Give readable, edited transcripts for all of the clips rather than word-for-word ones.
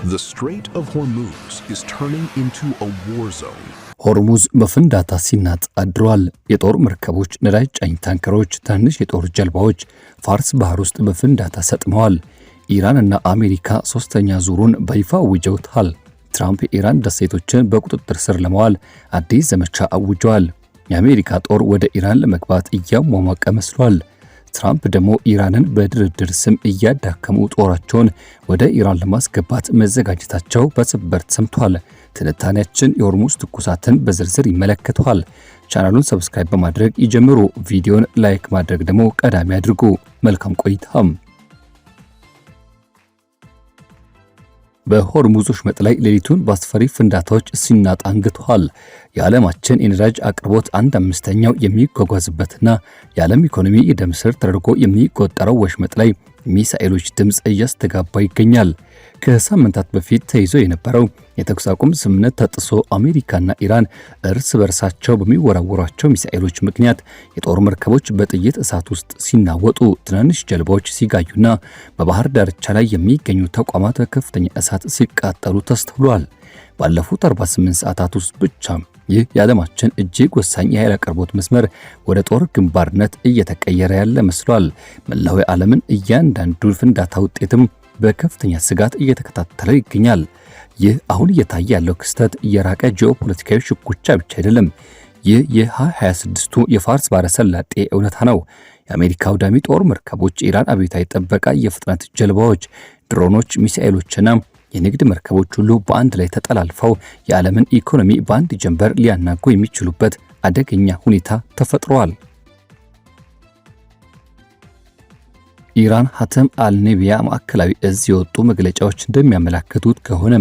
The Strait of Hormuz is turning into a war zone. ሆርሙዝ በፍንዳታ ሲናጥ አድሯል። የጦር መርከቦች፣ ነዳጅ ጫኝ ታንከሮች፣ ትንሽ የጦር ጀልባዎች ፋርስ ባህር ውስጥ በፍንዳታ ሰጥመዋል። ኢራን እና አሜሪካ ሶስተኛ ዙሩን በይፋ አውጀውታል። ትራምፕ የኢራን ደሴቶችን በቁጥጥር ስር ለማዋል አዲስ ዘመቻ አውጀዋል። የአሜሪካ ጦር ወደ ኢራን ለመግባት እያሟሟቀ መስሏል። ትራምፕ ደግሞ ኢራንን በድርድር ስም እያዳከሙ ጦራቸውን ወደ ኢራን ለማስገባት መዘጋጀታቸው በሰበር ተሰምቷል። ትንታኔያችን የሆርሙዝ ትኩሳትን በዝርዝር ይመለከተዋል። ቻናሉን ሰብስክራይብ በማድረግ ይጀምሩ። ቪዲዮን ላይክ ማድረግ ደግሞ ቀዳሚ አድርጉ። መልካም ቆይታም። በሆርሙዝ ወሽመጥ ላይ ሌሊቱን በአስፈሪ ፍንዳታዎች ሲናጥ አንግቷል። የዓለማችን የነዳጅ አቅርቦት 1/5ኛው የሚጓጓዝበትና የዓለም ኢኮኖሚ የደም ስር ተደርጎ የሚቆጠረው ወሽመጥ ላይ ሚሳኤሎች ድምፅ እያስተጋባ ይገኛል። ከሳምንታት በፊት ተይዞ የነበረው የተኩስ አቁም ስምምነት ተጥሶ አሜሪካና ኢራን እርስ በርሳቸው በሚወራወሯቸው ሚሳኤሎች ምክንያት የጦር መርከቦች በጥይት እሳት ውስጥ ሲናወጡ፣ ትናንሽ ጀልባዎች ሲጋዩና በባህር ዳርቻ ላይ የሚገኙ ተቋማት በከፍተኛ እሳት ሲቃጠሉ ተስተውሏል። ባለፉት 48 ሰዓታት ውስጥ ብቻ ይህ የዓለማችን እጅግ ወሳኝ የኃይል አቅርቦት መስመር ወደ ጦር ግንባርነት እየተቀየረ ያለ መስሏል። መላው ዓለምን እያንዳንዱ ፍንዳታ ውጤትም በከፍተኛ ስጋት እየተከታተለ ይገኛል። ይህ አሁን እየታየ ያለው ክስተት የራቀ ጂኦፖለቲካዊ ሽኩቻ ብቻ አይደለም። ይህ የ2026ቱ የፋርስ ባሕረ ሰላጤ እውነታ ነው። የአሜሪካ አውዳሚ ጦር መርከቦች፣ የኢራን አብዮታዊ ጥበቃ የፍጥነት ጀልባዎች፣ ድሮኖች፣ ሚሳኤሎችና የንግድ መርከቦች ሁሉ በአንድ ላይ ተጠላልፈው የዓለምን ኢኮኖሚ በአንድ ጀንበር ሊያናጉ የሚችሉበት አደገኛ ሁኔታ ተፈጥሯል። ኢራን ሐተም አልኔቢያ ማዕከላዊ እዝ የወጡ መግለጫዎች እንደሚያመለክቱት ከሆነ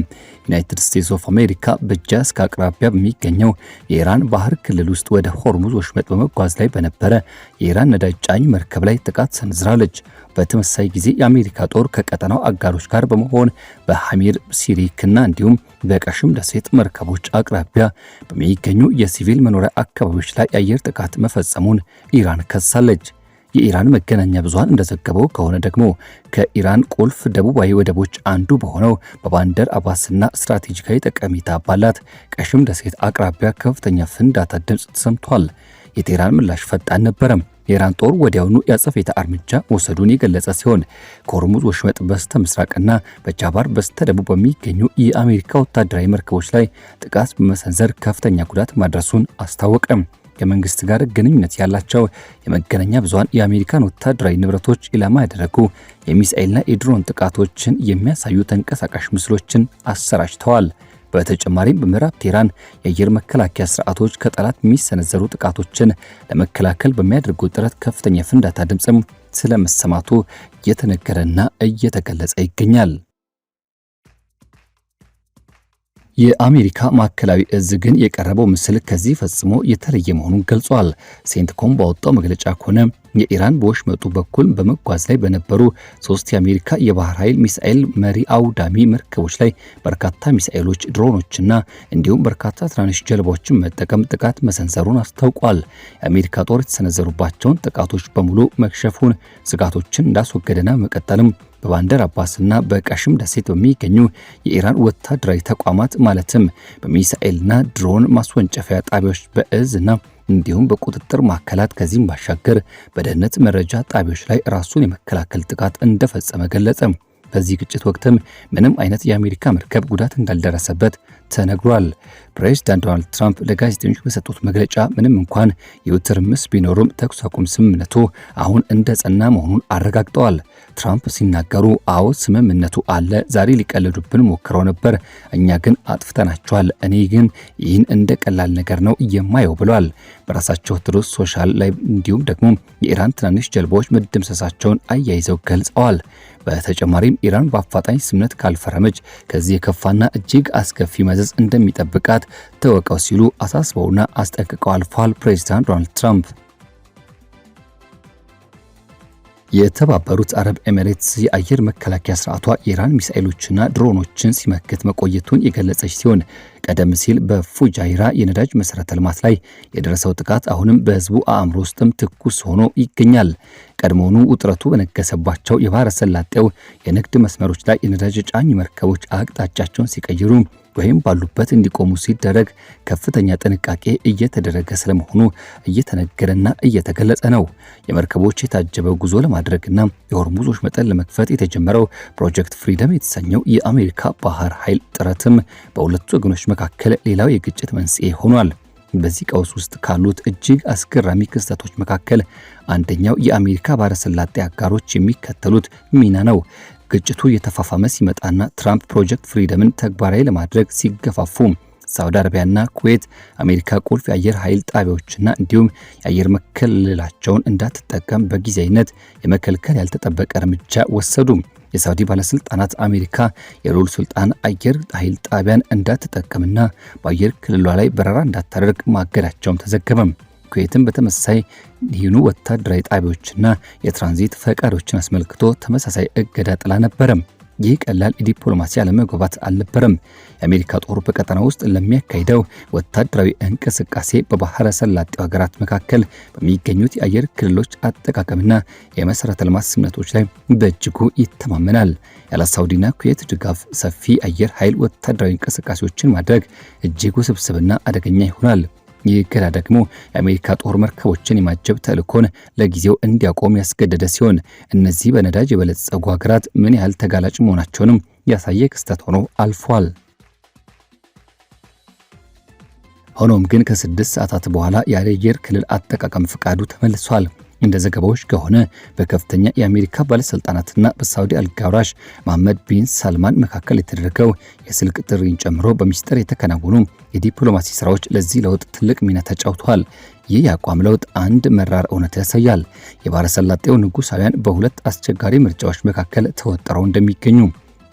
ዩናይትድ ስቴትስ ኦፍ አሜሪካ በጃስክ አቅራቢያ በሚገኘው የኢራን ባህር ክልል ውስጥ ወደ ሆርሙዝ ወሽመጥ በመጓዝ ላይ በነበረ የኢራን ነዳጅ ጫኝ መርከብ ላይ ጥቃት ሰንዝራለች። በተመሳሳይ ጊዜ የአሜሪካ ጦር ከቀጠናው አጋሮች ጋር በመሆን በሐሚር ሲሪክና እንዲሁም በቀሽም ደሴት መርከቦች አቅራቢያ በሚገኙ የሲቪል መኖሪያ አካባቢዎች ላይ የአየር ጥቃት መፈጸሙን ኢራን ከሳለች። የኢራን መገናኛ ብዙሃን እንደዘገበው ከሆነ ደግሞ ከኢራን ቁልፍ ደቡባዊ ወደቦች አንዱ በሆነው በባንደር አባስና ስትራቴጂካዊ ጠቀሜታ ባላት ቀሽም ደሴት አቅራቢያ ከፍተኛ ፍንዳታ ድምፅ ተሰምቷል። የቴህራን ምላሽ ፈጣን ነበረም። የኢራን ጦር ወዲያውኑ ያጸፋ እርምጃ መውሰዱን የገለጸ ሲሆን ከሆርሙዝ ወሽመጥ በስተ ምስራቅና በጃባር በስተ ደቡብ በሚገኙ የአሜሪካ ወታደራዊ መርከቦች ላይ ጥቃት በመሰንዘር ከፍተኛ ጉዳት ማድረሱን አስታወቀም። ከመንግስት ጋር ግንኙነት ያላቸው የመገናኛ ብዙሃን የአሜሪካን ወታደራዊ ንብረቶች ኢላማ ያደረጉ የሚሳኤልና የድሮን ጥቃቶችን የሚያሳዩ ተንቀሳቃሽ ምስሎችን አሰራጭተዋል። በተጨማሪም በምዕራብ ቴህራን የአየር መከላከያ ስርዓቶች ከጠላት የሚሰነዘሩ ጥቃቶችን ለመከላከል በሚያደርጉት ጥረት ከፍተኛ ፍንዳታ ድምፅም ስለመሰማቱ እየተነገረና እየተገለጸ ይገኛል። የአሜሪካ ማዕከላዊ እዝ ግን የቀረበው ምስል ከዚህ ፈጽሞ የተለየ መሆኑን ገልጿል። ሴንትኮም ባወጣው መግለጫ ከሆነ የኢራን በወሽመጡ በኩል በመጓዝ ላይ በነበሩ 3 የአሜሪካ የባህር ኃይል ሚሳኤል መሪ አውዳሚ መርከቦች ላይ በርካታ ሚሳኤሎች፣ ድሮኖችና እንዲሁም በርካታ ትናንሽ ጀልባዎችን መጠቀም ጥቃት መሰንዘሩን አስታውቋል። የአሜሪካ ጦር የተሰነዘሩባቸውን ጥቃቶች በሙሉ መክሸፉን፣ ስጋቶችን እንዳስወገደና መቀጠልም በባንደር አባስና በቀሽም ደሴት በሚገኙ የኢራን ወታደራዊ ተቋማት ማለትም በሚሳኤልና ድሮን ማስወንጨፊያ ጣቢያዎች በእዝና እንዲሁም በቁጥጥር ማዕከላት ከዚህም ባሻገር በደህንነት መረጃ ጣቢያዎች ላይ ራሱን የመከላከል ጥቃት እንደፈጸመ ገለጸ። በዚህ ግጭት ወቅትም ምንም አይነት የአሜሪካ መርከብ ጉዳት እንዳልደረሰበት ተነግሯል። ፕሬዝዳንት ዶናልድ ትራምፕ ለጋዜጠኞች በሰጡት መግለጫ ምንም እንኳን የውትርምስ ቢኖሩም ተኩስ አቁም ስምምነቱ አሁን እንደጸና መሆኑን አረጋግጠዋል። ትራምፕ ሲናገሩ አዎ ስምምነቱ አለ፣ ዛሬ ሊቀልዱብን ሞክረው ነበር፣ እኛ ግን አጥፍተናቸዋል። እኔ ግን ይህን እንደ ቀላል ነገር ነው የማየው ብለዋል። በራሳቸው ትሩዝ ሶሻል ላይ እንዲሁም ደግሞ የኢራን ትናንሽ ጀልባዎች መደምሰሳቸውን አያይዘው ገልጸዋል። በተጨማሪም ኢራን በአፋጣኝ ስምምነት ካልፈረመች ከዚህ የከፋና እጅግ አስከፊ መዘዝ እንደሚጠብቃት ተወቀው ሲሉ አሳስበውና አስጠንቅቀው አልፈዋል። ፕሬዝዳንት ዶናልድ ትራምፕ የተባበሩት አረብ ኤሚሬትስ የአየር መከላከያ ስርዓቷ ኢራን ሚሳኤሎችና ድሮኖችን ሲመክት መቆየቱን የገለጸች ሲሆን ቀደም ሲል በፉጃይራ የነዳጅ መሰረተ ልማት ላይ የደረሰው ጥቃት አሁንም በህዝቡ አእምሮ ውስጥም ትኩስ ሆኖ ይገኛል። ቀድሞውኑ ውጥረቱ በነገሰባቸው የባህረ ሰላጤው የንግድ መስመሮች ላይ የነዳጅ ጫኝ መርከቦች አቅጣጫቸውን ሲቀይሩ ወይም ባሉበት እንዲቆሙ ሲደረግ ከፍተኛ ጥንቃቄ እየተደረገ ስለመሆኑ እየተነገረና እየተገለጸ ነው። የመርከቦች የታጀበ ጉዞ ለማድረግና የሆርሙዝ ወሽመጥን ለመክፈት የተጀመረው ፕሮጀክት ፍሪደም የተሰኘው የአሜሪካ ባህር ኃይል ጥረትም በሁለቱ ወገኖች መካከል ሌላው የግጭት መንስኤ ሆኗል። በዚህ ቀውስ ውስጥ ካሉት እጅግ አስገራሚ ክስተቶች መካከል አንደኛው የአሜሪካ ባህረ ሰላጤ አጋሮች የሚከተሉት ሚና ነው። ግጭቱ የተፋፋመ ሲመጣና ትራምፕ ፕሮጀክት ፍሪደምን ተግባራዊ ለማድረግ ሲገፋፉ ሳውዲ አረቢያና ኩዌት አሜሪካ ቁልፍ የአየር ኃይል ጣቢያዎችና እንዲሁም የአየር መከለላቸውን እንዳትጠቀም በጊዜያዊነት የመከልከል ያልተጠበቀ እርምጃ ወሰዱ። የሳውዲ ባለስልጣናት አሜሪካ የሉል ሱልጣን አየር ኃይል ጣቢያን እንዳትጠቀምና በአየር ክልሏ ላይ በረራ እንዳታደርግ ማገዳቸውም ተዘገበም። ኩዌትም በተመሳሳይ ይህኑ ወታደራዊ ጣቢያዎችና የትራንዚት ፈቃዶችን አስመልክቶ ተመሳሳይ እገዳ ጥላ ነበረም። ይህ ቀላል የዲፕሎማሲ አለመግባባት አልነበረም። የአሜሪካ ጦር በቀጠና ውስጥ ለሚያካሂደው ወታደራዊ እንቅስቃሴ በባህረ ሰላጤው ሀገራት መካከል በሚገኙት የአየር ክልሎች አጠቃቀምና የመሰረተ ልማት ስምምነቶች ላይ በእጅጉ ይተማመናል። ያለ ሳውዲና ኩዌት ድጋፍ ሰፊ አየር ኃይል ወታደራዊ እንቅስቃሴዎችን ማድረግ እጅግ ውስብስብና አደገኛ ይሆናል። ይህ እገዳ ደግሞ የአሜሪካ ጦር መርከቦችን የማጀብ ተልዕኮን ለጊዜው እንዲያቆም ያስገደደ ሲሆን እነዚህ በነዳጅ የበለጸጉ ሀገራት ምን ያህል ተጋላጭ መሆናቸውንም ያሳየ ክስተት ሆኖ አልፏል። ሆኖም ግን ከ6 ሰዓታት በኋላ የአየር ክልል አጠቃቀም ፍቃዱ ተመልሷል። እንደ ዘገባዎች ከሆነ በከፍተኛ የአሜሪካ ባለስልጣናትና በሳውዲ አልጋውራሽ መሐመድ ቢን ሳልማን መካከል የተደረገው የስልክ ጥሪን ጨምሮ በሚስጥር የተከናወኑ የዲፕሎማሲ ስራዎች ለዚህ ለውጥ ትልቅ ሚና ተጫውተዋል። ይህ የአቋም ለውጥ አንድ መራር እውነት ያሳያል። የባህረ ሰላጤው ንጉሳውያን በሁለት አስቸጋሪ ምርጫዎች መካከል ተወጥረው እንደሚገኙ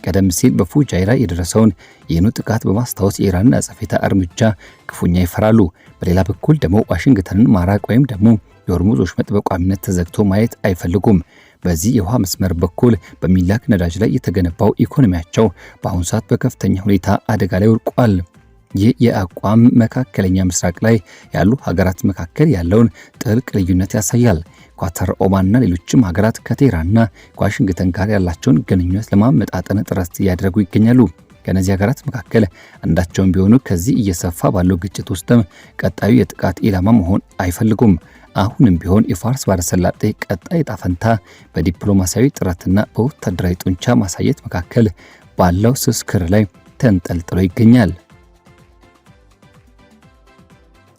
ቀደም ሲል በፉጃይራ የደረሰውን ይህኑ ጥቃት በማስታወስ የኢራንን አጸፋዊ እርምጃ ክፉኛ ይፈራሉ። በሌላ በኩል ደግሞ ዋሽንግተንን ማራቅ ወይም ደግሞ የሆርሙዝ ወሽመጥ በቋሚነት ተዘግቶ ማየት አይፈልጉም። በዚህ የውሃ መስመር በኩል በሚላክ ነዳጅ ላይ የተገነባው ኢኮኖሚያቸው በአሁኑ ሰዓት በከፍተኛ ሁኔታ አደጋ ላይ ወድቋል። ይህ የአቋም መካከለኛ ምስራቅ ላይ ያሉ ሀገራት መካከል ያለውን ጥልቅ ልዩነት ያሳያል። ኳታር፣ ኦማንና ሌሎችም ሀገራት ከቴህራንና ከዋሽንግተን ጋር ያላቸውን ግንኙነት ለማመጣጠን ጥረት እያደረጉ ይገኛሉ። ከነዚህ ሀገራት መካከል አንዳቸውም ቢሆኑ ከዚህ እየሰፋ ባለው ግጭት ውስጥም ቀጣዩ የጥቃት ኢላማ መሆን አይፈልጉም። አሁንም ቢሆን የፋርስ ባህረ ሰላጤ ቀጣይ ዕጣ ፈንታ በዲፕሎማሲያዊ ጥረትና በወታደራዊ ጡንቻ ማሳየት መካከል ባለው ስስ ክር ላይ ተንጠልጥሎ ይገኛል።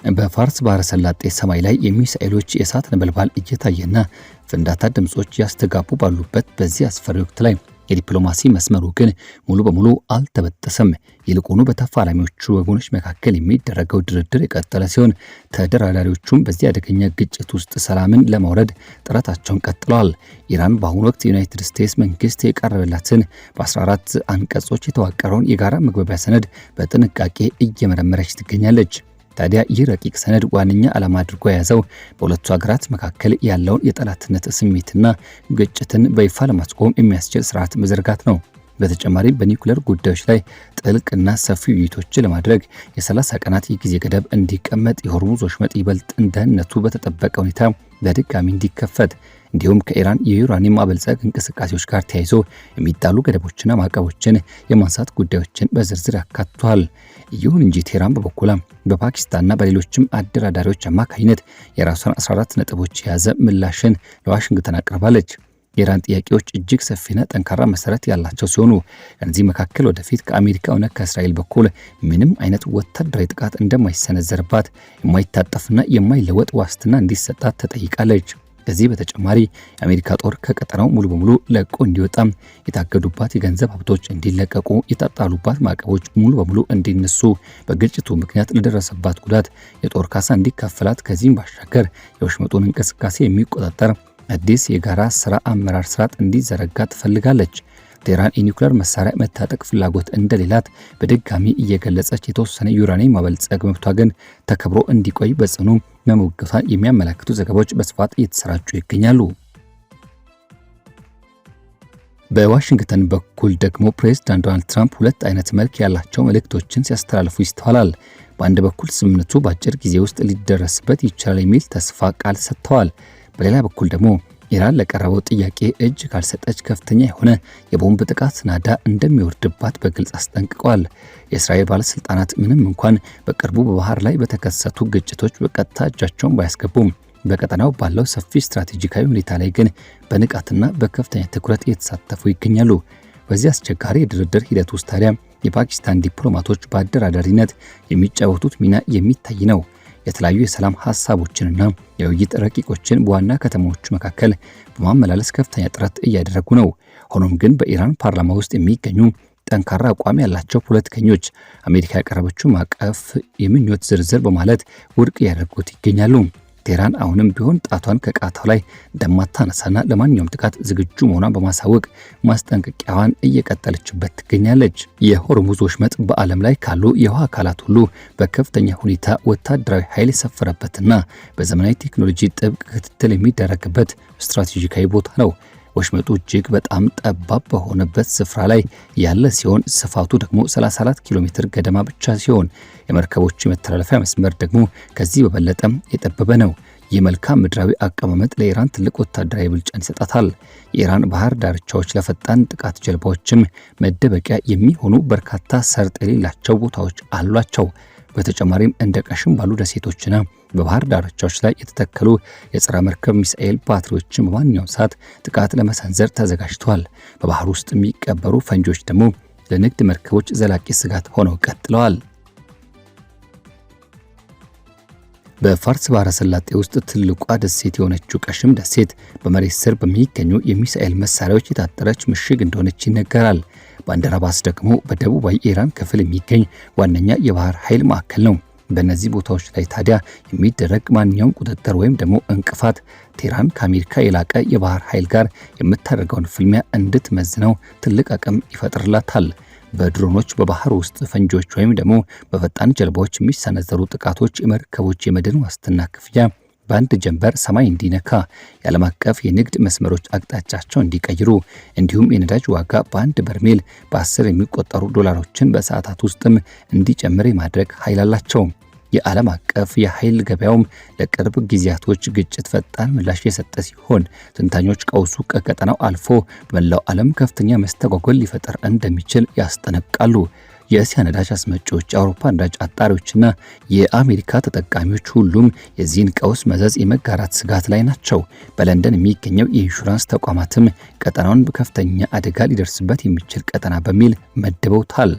በፋርስ ባህረ ሰላጤ ሰማይ ላይ የሚሳኤሎች የእሳት ነበልባል እየታየና ፍንዳታ ድምጾች ያስተጋቡ ባሉበት በዚህ አስፈሪ ወቅት ላይ የዲፕሎማሲ መስመሩ ግን ሙሉ በሙሉ አልተበጠሰም። ይልቁኑ በተፋላሚዎቹ ወገኖች መካከል የሚደረገው ድርድር የቀጠለ ሲሆን ተደራዳሪዎቹም በዚህ አደገኛ ግጭት ውስጥ ሰላምን ለማውረድ ጥረታቸውን ቀጥለዋል። ኢራን በአሁኑ ወቅት ዩናይትድ ስቴትስ መንግስት የቀረበላትን በ14 አንቀጾች የተዋቀረውን የጋራ መግባቢያ ሰነድ በጥንቃቄ እየመረመረች ትገኛለች። ታዲያ ይህ ረቂቅ ሰነድ ዋነኛ ዓላማ አድርጎ የያዘው በሁለቱ ሀገራት መካከል ያለውን የጠላትነት ስሜትና ግጭትን በይፋ ለማስቆም የሚያስችል ስርዓት መዘርጋት ነው። በተጨማሪም በኒውክሌር ጉዳዮች ላይ ጥልቅና ሰፊ ውይይቶችን ለማድረግ የ30 ቀናት የጊዜ ገደብ እንዲቀመጥ፣ የሆርሙዝ ወሽመጥ ይበልጥ ደህንነቱ በተጠበቀ ሁኔታ በድጋሚ እንዲከፈት፣ እንዲሁም ከኢራን የዩራኒየም ማበልጸግ እንቅስቃሴዎች ጋር ተያይዞ የሚጣሉ ገደቦችና ማዕቀቦችን የማንሳት ጉዳዮችን በዝርዝር ያካትቷል። ይሁን እንጂ ቴህራን በበኩሏ በፓኪስታንና በሌሎችም አደራዳሪዎች አማካኝነት የራሷን 14 ነጥቦች የያዘ ምላሽን ለዋሽንግተን አቅርባለች። የኢራን ጥያቄዎች እጅግ ሰፊና ጠንካራ መሰረት ያላቸው ሲሆኑ ከዚህ መካከል ወደፊት ከአሜሪካ ሆነ ከእስራኤል በኩል ምንም አይነት ወታደራዊ ጥቃት እንደማይሰነዘርባት የማይታጠፍና የማይለወጥ ዋስትና እንዲሰጣት ተጠይቃለች። ከዚህ በተጨማሪ የአሜሪካ ጦር ከቀጠናው ሙሉ በሙሉ ለቆ እንዲወጣ፣ የታገዱባት የገንዘብ ሀብቶች እንዲለቀቁ፣ የጣጣሉባት ማዕቀቦች ሙሉ በሙሉ እንዲነሱ፣ በግጭቱ ምክንያት ለደረሰባት ጉዳት የጦር ካሳ እንዲከፈላት፣ ከዚህም ባሻገር የወሽመጡን እንቅስቃሴ የሚቆጣጠር አዲስ የጋራ ስራ አመራር ስርዓት እንዲዘረጋ ትፈልጋለች። ቴህራን የኒውክሌር መሳሪያ መታጠቅ ፍላጎት እንደሌላት በድጋሚ እየገለጸች የተወሰነ ዩራኒየም ማበልጸግ መብቷ ግን ተከብሮ እንዲቆይ በጽኑ መሞገቷን የሚያመላክቱ ዘገባዎች በስፋት እየተሰራጩ ይገኛሉ። በዋሽንግተን በኩል ደግሞ ፕሬዝዳንት ዶናልድ ትራምፕ ሁለት አይነት መልክ ያላቸው መልእክቶችን ሲያስተላልፉ ይስተዋላል። በአንድ በኩል ስምምነቱ በአጭር ጊዜ ውስጥ ሊደረስበት ይችላል የሚል ተስፋ ቃል ሰጥተዋል። በሌላ በኩል ደግሞ ኢራን ለቀረበው ጥያቄ እጅ ካልሰጠች ከፍተኛ የሆነ የቦምብ ጥቃት ናዳ እንደሚወርድባት በግልጽ አስጠንቅቀዋል። የእስራኤል ባለስልጣናት ምንም እንኳን በቅርቡ በባህር ላይ በተከሰቱ ግጭቶች በቀጥታ እጃቸውን ባያስገቡም በቀጠናው ባለው ሰፊ ስትራቴጂካዊ ሁኔታ ላይ ግን በንቃትና በከፍተኛ ትኩረት እየተሳተፉ ይገኛሉ። በዚህ አስቸጋሪ የድርድር ሂደት ውስጥ ታዲያ የፓኪስታን ዲፕሎማቶች በአደራዳሪነት የሚጫወቱት ሚና የሚታይ ነው። የተለያዩ የሰላም ሐሳቦችንና የውይይት ረቂቆችን በዋና ከተሞች መካከል በማመላለስ ከፍተኛ ጥረት እያደረጉ ነው። ሆኖም ግን በኢራን ፓርላማ ውስጥ የሚገኙ ጠንካራ አቋም ያላቸው ፖለቲከኞች አሜሪካ ያቀረበችው ማዕቀፍ የምኞት ዝርዝር በማለት ውድቅ ያደርጉት ይገኛሉ። ቴህራን አሁንም ቢሆን ጣቷን ከቃታው ላይ እንደማታነሳና ለማንኛውም ጥቃት ዝግጁ መሆኗን በማሳወቅ ማስጠንቀቂያዋን እየቀጠለችበት ትገኛለች። የሆርሙዝ ወሽመጥ በዓለም ላይ ካሉ የውሃ አካላት ሁሉ በከፍተኛ ሁኔታ ወታደራዊ ኃይል የሰፈረበትና በዘመናዊ ቴክኖሎጂ ጥብቅ ክትትል የሚደረግበት ስትራቴጂካዊ ቦታ ነው። ወሽመጡ እጅግ በጣም ጠባብ በሆነበት ስፍራ ላይ ያለ ሲሆን ስፋቱ ደግሞ 34 ኪሎ ሜትር ገደማ ብቻ ሲሆን የመርከቦች መተላለፊያ መስመር ደግሞ ከዚህ በበለጠ የጠበበ ነው። የመልክዓ ምድራዊ አቀማመጥ ለኢራን ትልቅ ወታደራዊ ብልጫን ይሰጣታል። የኢራን ባህር ዳርቻዎች ለፈጣን ጥቃት ጀልባዎችም መደበቂያ የሚሆኑ በርካታ ሰርጥ የሌላቸው ቦታዎች አሏቸው። በተጨማሪም እንደ ቀሽም ባሉ ደሴቶችና በባህር ዳርቻዎች ላይ የተተከሉ የጸረ መርከብ ሚሳኤል ባትሪዎችን በማንኛውም ሰዓት ጥቃት ለመሰንዘር ተዘጋጅተዋል። በባህር ውስጥ የሚቀበሩ ፈንጂዎች ደግሞ ለንግድ መርከቦች ዘላቂ ስጋት ሆነው ቀጥለዋል። በፋርስ ባህረ ሰላጤ ውስጥ ትልቋ ደሴት የሆነችው ቀሽም ደሴት በመሬት ስር በሚገኙ የሚሳኤል መሳሪያዎች የታጠረች ምሽግ እንደሆነች ይነገራል። ባንደራባስ ደግሞ በደቡባዊ ኢራን ክፍል የሚገኝ ዋነኛ የባህር ኃይል ማዕከል ነው። በእነዚህ ቦታዎች ላይ ታዲያ የሚደረግ ማንኛውም ቁጥጥር ወይም ደግሞ እንቅፋት ቴህራን ከአሜሪካ የላቀ የባህር ኃይል ጋር የምታደርገውን ፍልሚያ እንድትመዝነው ትልቅ አቅም ይፈጥርላታል። በድሮኖች፣ በባህር ውስጥ ፈንጂዎች ወይም ደግሞ በፈጣን ጀልባዎች የሚሰነዘሩ ጥቃቶች የመርከቦች የመድን ዋስትና ክፍያ በአንድ ጀንበር ሰማይ እንዲነካ፣ የዓለም አቀፍ የንግድ መስመሮች አቅጣጫቸው እንዲቀይሩ እንዲሁም የነዳጅ ዋጋ በአንድ በርሜል በ10 የሚቆጠሩ ዶላሮችን በሰዓታት ውስጥም እንዲጨምር የማድረግ ኃይል አላቸው። የዓለም አቀፍ የኃይል ገበያውም ለቅርብ ጊዜያቶች ግጭት ፈጣን ምላሽ የሰጠ ሲሆን ተንታኞች ቀውሱ ከቀጠናው አልፎ በመላው ዓለም ከፍተኛ መስተጓጎል ሊፈጠር እንደሚችል ያስጠነቅቃሉ። የእስያ ነዳጅ አስመጪዎች፣ የአውሮፓ ነዳጅ አጣሪዎችና የአሜሪካ ተጠቃሚዎች ሁሉም የዚህን ቀውስ መዘዝ የመጋራት ስጋት ላይ ናቸው። በለንደን የሚገኘው የኢንሹራንስ ተቋማትም ቀጠናውን በከፍተኛ አደጋ ሊደርስበት የሚችል ቀጠና በሚል መድበውታል።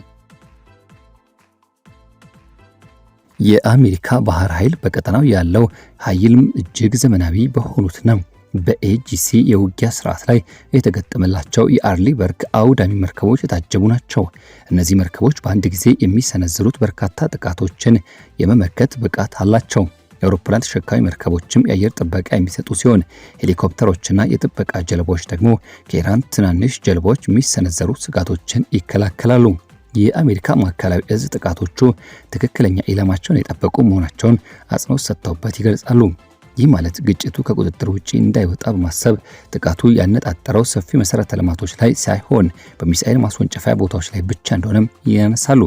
የአሜሪካ ባህር ኃይል በቀጠናው ያለው ኃይልም እጅግ ዘመናዊ በሆኑትና በኤጂሲ የውጊያ ስርዓት ላይ የተገጠመላቸው የአርሊ በርግ አውዳሚ መርከቦች የታጀቡ ናቸው። እነዚህ መርከቦች በአንድ ጊዜ የሚሰነዝሩት በርካታ ጥቃቶችን የመመከት ብቃት አላቸው። የአውሮፕላን ተሸካሚ መርከቦችም የአየር ጥበቃ የሚሰጡ ሲሆን ሄሊኮፕተሮችና የጥበቃ ጀልባዎች ደግሞ ከኢራን ትናንሽ ጀልባዎች የሚሰነዘሩ ስጋቶችን ይከላከላሉ። የአሜሪካ ማዕከላዊ እዝ ጥቃቶቹ ትክክለኛ ኢላማቸውን የጠበቁ መሆናቸውን አጽንኦት ሰጥተውበት ይገልጻሉ። ይህ ማለት ግጭቱ ከቁጥጥር ውጪ እንዳይወጣ በማሰብ ጥቃቱ ያነጣጠረው ሰፊ መሰረተ ልማቶች ላይ ሳይሆን በሚሳኤል ማስወንጨፊያ ቦታዎች ላይ ብቻ እንደሆነም ያነሳሉ።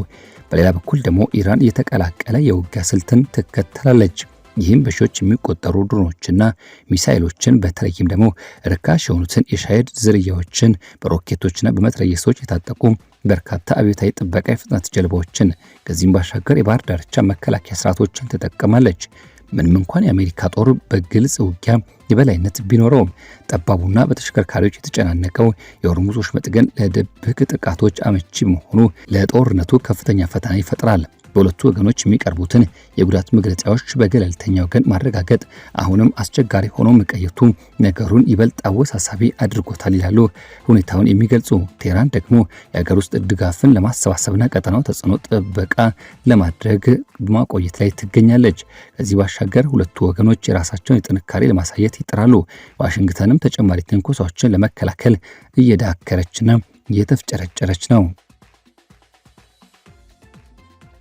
በሌላ በኩል ደግሞ ኢራን የተቀላቀለ የውጊያ ስልትን ትከተላለች። ይህም በሺዎች የሚቆጠሩ ድሮኖችና ሚሳኤሎችን በተለይም ደግሞ ርካሽ የሆኑትን የሻሄድ ዝርያዎችን በሮኬቶችና በመትረየሶች የታጠቁ በርካታ አብዮታዊ ጥበቃ የፍጥነት ጀልባዎችን ከዚህም ባሻገር የባህር ዳርቻ መከላከያ ስርዓቶችን ትጠቀማለች። ምንም እንኳን የአሜሪካ ጦር በግልጽ ውጊያ የበላይነት ቢኖረውም ጠባቡና በተሽከርካሪዎች የተጨናነቀው የሆርሙዝ ወሽመጥ ግን ለድብቅ ጥቃቶች አመቺ መሆኑ ለጦርነቱ ከፍተኛ ፈተና ይፈጥራል። በሁለቱ ወገኖች የሚቀርቡትን የጉዳት መግለጫዎች በገለልተኛ ወገን ማረጋገጥ አሁንም አስቸጋሪ ሆኖ መቀየቱ ነገሩን ይበልጥ አወሳሳቢ አድርጎታል ይላሉ ሁኔታውን የሚገልጹ። ቴህራን ደግሞ የሀገር ውስጥ ድጋፍን ለማሰባሰብና ቀጠናው ተጽዕኖ ጥበቃ ለማድረግ በማቆየት ላይ ትገኛለች። ከዚህ ባሻገር ሁለቱ ወገኖች የራሳቸውን የጥንካሬ ለማሳየት ይጥራሉ። ዋሽንግተንም ተጨማሪ ትንኮሳዎችን ለመከላከል እየዳከረችና እየተፍጨረጨረች ነው።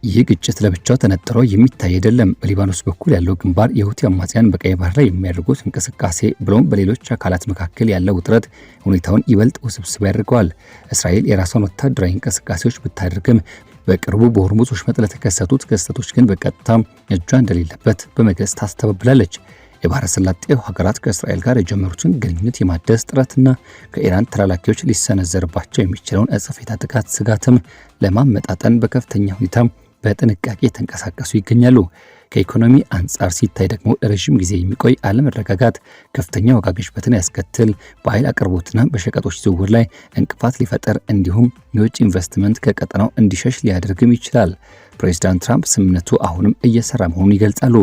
ይህ ግጭት ለብቻው ተነጥሎ የሚታይ አይደለም። በሊባኖስ በኩል ያለው ግንባር የሁቲ አማጽያን በቀይ ባህር ላይ የሚያደርጉት እንቅስቃሴ ብሎም በሌሎች አካላት መካከል ያለው ውጥረት ሁኔታውን ይበልጥ ውስብስብ ያደርገዋል። እስራኤል የራሷን ወታደራዊ እንቅስቃሴዎች ብታደርግም በቅርቡ በሆርሙዝ ወሽመጥ ለተከሰቱት ክስተቶች ግን በቀጥታ እጇ እንደሌለበት በመግለጽ ታስተባብላለች። የባህረ ሰላጤው ሀገራት ከእስራኤል ጋር የጀመሩትን ግንኙነት የማደስ ጥረትና ከኢራን ተላላኪዎች ሊሰነዘርባቸው የሚችለውን አጸፋዊ ጥቃት ስጋትም ለማመጣጠን በከፍተኛ ሁኔታ በጥንቃቄ ተንቀሳቀሱ ይገኛሉ። ከኢኮኖሚ አንጻር ሲታይ ደግሞ ለረጅም ጊዜ የሚቆይ አለመረጋጋት ከፍተኛ ዋጋ ግሽበትን ያስከትል፣ በኃይል አቅርቦትና በሸቀጦች ዝውውር ላይ እንቅፋት ሊፈጠር እንዲሁም የውጭ ኢንቨስትመንት ከቀጠናው እንዲሸሽ ሊያደርግም ይችላል። ፕሬዚዳንት ትራምፕ ስምምነቱ አሁንም እየሰራ መሆኑን ይገልጻሉ።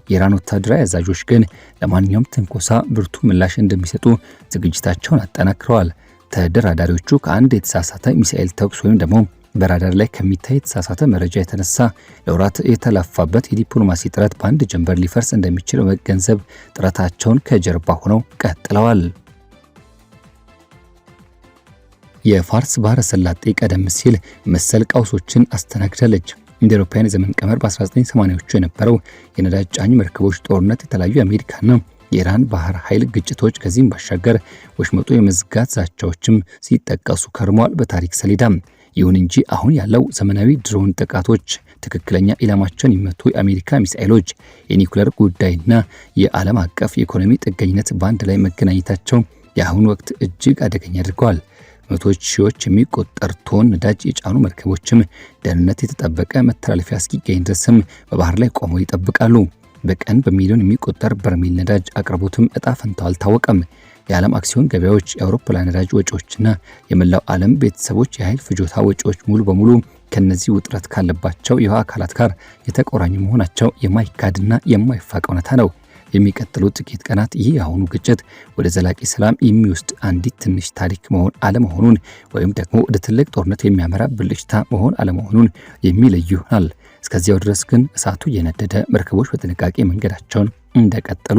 የኢራን ወታደራዊ አዛዦች ግን ለማንኛውም ትንኮሳ ብርቱ ምላሽ እንደሚሰጡ ዝግጅታቸውን አጠናክረዋል። ተደራዳሪዎቹ ከአንድ የተሳሳተ ሚሳኤል ተኩስ ወይም ደግሞ በራዳር ላይ ከሚታይ የተሳሳተ መረጃ የተነሳ ለወራት የተለፋበት የዲፕሎማሲ ጥረት በአንድ ጀንበር ሊፈርስ እንደሚችል በመገንዘብ ጥረታቸውን ከጀርባ ሆነው ቀጥለዋል። የፋርስ ባህረ ሰላጤ ቀደም ሲል መሰል ቀውሶችን አስተናግዳለች። እንደ አውሮፓውያን የዘመን ቀመር በ1980ዎቹ የነበረው የነዳጅ ጫኝ መርከቦች ጦርነት፣ የተለያዩ የአሜሪካና የኢራን ባህር ኃይል ግጭቶች፣ ከዚህም ባሻገር ወሽመጡ የመዝጋት ዛቻዎችም ሲጠቀሱ ከርመዋል በታሪክ ሰሌዳ። ይሁን እንጂ አሁን ያለው ዘመናዊ ድሮን ጥቃቶች፣ ትክክለኛ ኢላማቸውን የሚመቱ የአሜሪካ ሚሳኤሎች፣ የኒውክሌር ጉዳይና የዓለም አቀፍ የኢኮኖሚ ጥገኝነት በአንድ ላይ መገናኘታቸው የአሁኑ ወቅት እጅግ አደገኛ አድርገዋል። መቶዎች ሺዎች የሚቆጠር ቶን ነዳጅ የጫኑ መርከቦችም ደህንነት የተጠበቀ መተላለፊያ እስኪገኝ ድረስም በባህር ላይ ቆመው ይጠብቃሉ። በቀን በሚሊዮን የሚቆጠር በርሜል ነዳጅ አቅርቦትም እጣ ፈንታው አልታወቀም። የዓለም አክሲዮን ገበያዎች፣ የአውሮፕላን ነዳጅ ወጪዎችና የመላው ዓለም ቤተሰቦች የኃይል ፍጆታ ወጪዎች ሙሉ በሙሉ ከነዚህ ውጥረት ካለባቸው የውሃ አካላት ጋር የተቆራኙ መሆናቸው የማይካድና የማይፋቅ እውነታ ነው። የሚቀጥሉት ጥቂት ቀናት ይህ የአሁኑ ግጭት ወደ ዘላቂ ሰላም የሚወስድ አንዲት ትንሽ ታሪክ መሆን አለመሆኑን ወይም ደግሞ ወደ ትልቅ ጦርነት የሚያመራ ብልጭታ መሆን አለመሆኑን የሚለዩ ይሆናል። እስከዚያው ድረስ ግን እሳቱ እየነደደ መርከቦች በጥንቃቄ መንገዳቸውን እንደቀጠሉ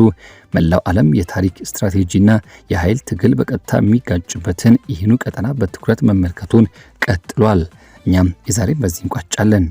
መላው ዓለም የታሪክ ስትራቴጂና የኃይል ትግል በቀጥታ የሚጋጭበትን ይህኑ ቀጠና በትኩረት መመልከቱን ቀጥሏል። እኛም የዛሬ በዚህ እንቋጫለን።